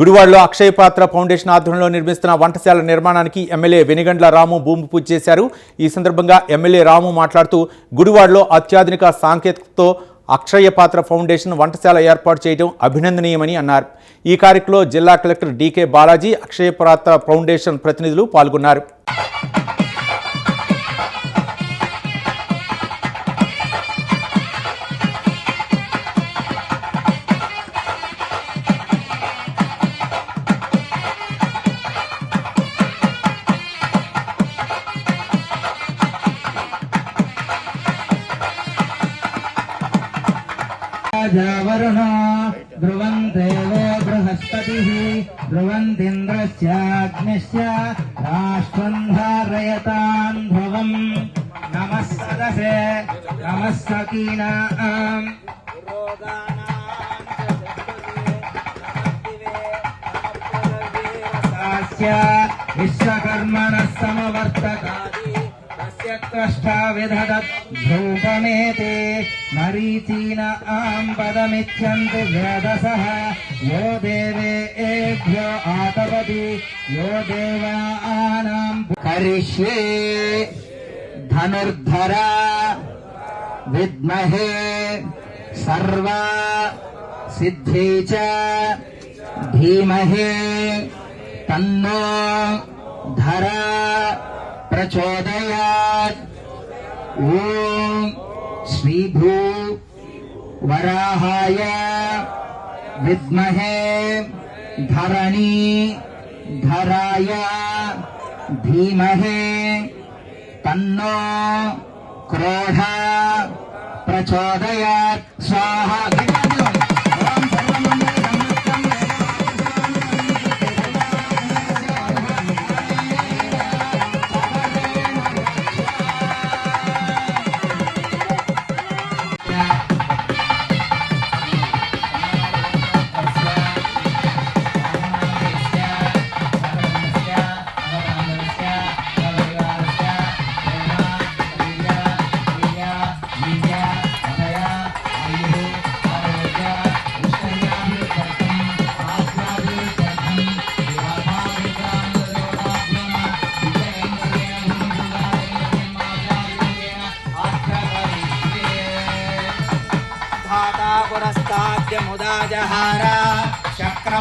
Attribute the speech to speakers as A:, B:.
A: గుడివాడలో అక్షయపాత్ర ఫౌండేషన్ ఆధ్వర్యంలో నిర్మిస్తున్న వంటశాల నిర్మాణానికి ఎమ్మెల్యే వెనిగండ్ల రాము భూమి పూజ చేశారు. ఈ సందర్భంగా ఎమ్మెల్యే రాము మాట్లాడుతూ గుడివాడలో అత్యాధునిక సాంకేతికతతో అక్షయపాత్ర ఫౌండేషన్ వంటశాల ఏర్పాటు చేయడం అభినందనీయమని అన్నారు. ఈ కార్యక్రమంలో జిల్లా కలెక్టర్ డికే బాలాజీ, అక్షయపాత్ర ఫౌండేషన్ ప్రతినిధులు పాల్గొన్నారు.
B: वरुणो ध्रुवन्तेवो बृहस्पतिः ध्रुवन्तीन्द्रस्याग्निश्च राष्ट्रं धारयतां ध्रुवम् नमः सदसे नमः सकीनाम् विश्वकर्मणः समवर्तकादि धूपमेते मरीचीनां पदमिच्छन्ति वेदसः यो देवेभ्यो आतपति यो देवानां करिष्ये धनुर्धरा विद्महे सर्वा सिद्धि च धीमहि तन्नो धरा प्रचोदयात्। ओम श्रीभू वराहाय विद्महे धरणी धराय धीमहे तन्नो क्रोधा प्रचोदयात्। स्वाहा।
C: पुरस्ताद्य मुदा जहारा शक्र